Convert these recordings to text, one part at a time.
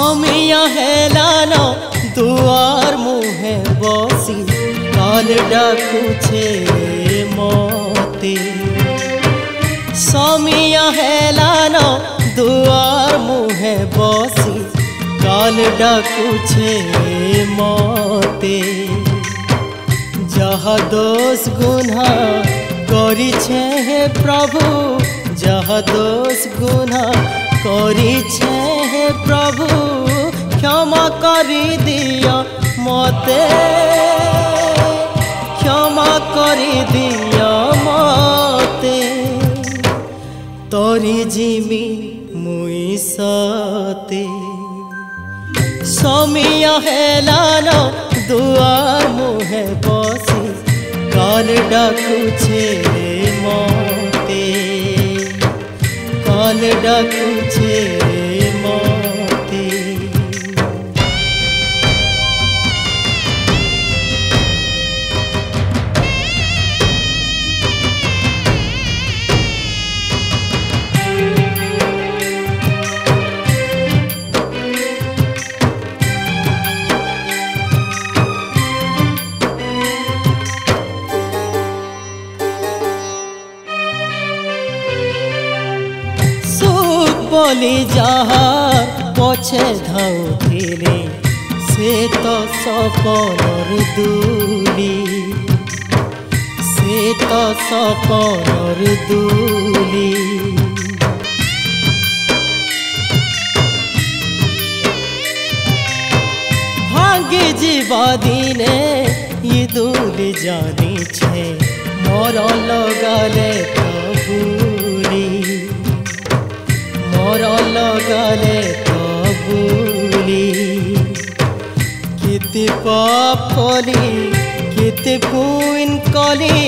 समिया हेलान दुआर मुहे बसी काल डाकुछे मते समिया हेलान दुआर मुहे बसी काल डाकुछे मते जहा दोष गुना करिछे हे प्रभु जहा दोष गुना करिछे हे प्रभु क्षमा करी दिया मते क्षमा करी दिया मते तोरी जिमी मुई सते समिया हेलान दुआर मुहे बसी काल डाकुछे मते काल डाकुछे मते बोली जहाँ पछे धाउथिले से तो सपनर दूली से तो सपनर दूली भांगी जीवा दिने ये दूली जानी छे मोर लगाले कबूली मोर लगाले कबूली किते पाप कली किते पुइन कली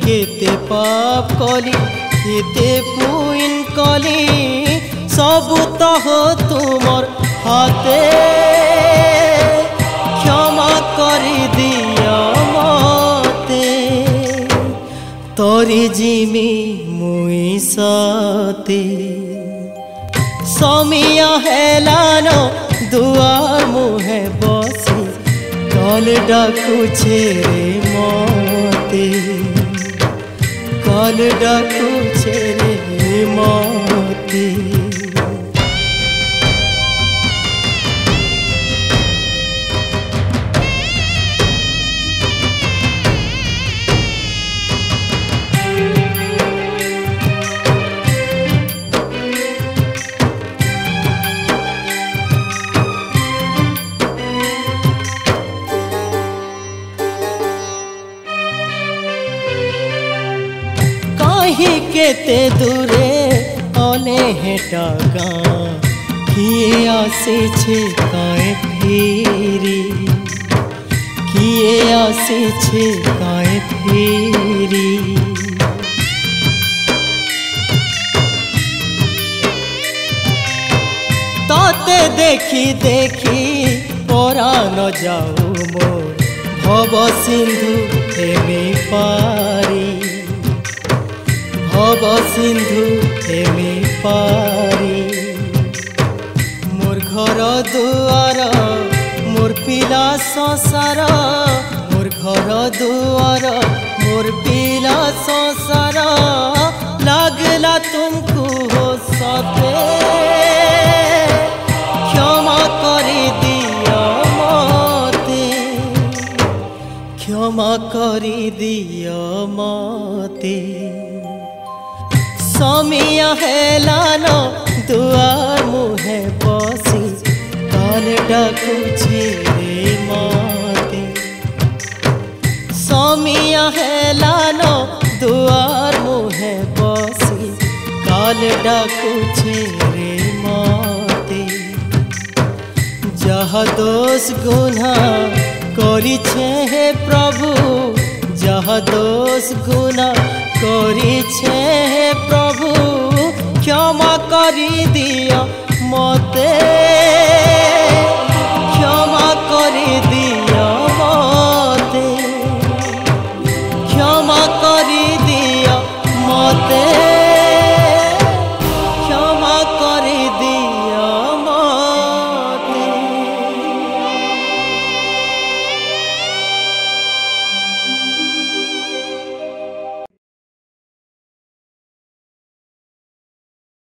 किते पाप कली किते पुइन कली सब तह तुमर हाथे क्षमा करी दिया मते तोरी जिमी मुई सते समिया हेलान दुआर मुहे बसी काल डाकुछे मते काल डाकुछे मते केते दूरे अने हेटा गाँ किए आसे छे काए फेरी किए आसे छे काए फेरी ताते देखी देखी परा न जाऊ मोर भव सिंधु हेमे पारी भव सिंधु हेमे पारी मोर घर दुआर मोर पिला संसार मोर घर दुआर मोर पिला संसार लागला तुमको हो सते क्षमा करी दिया मते क्षमा करी दिया मते समिया हेलान दुआर मुहे बसी काल डाकुछे मते समिया हेलान दुआर मुहे बसी काल डाकुछे मते जहा दोष गुना करिछे हे प्रभु जहा दोष गुना करिछे हे प्रभु क्षमा करी दिया मते।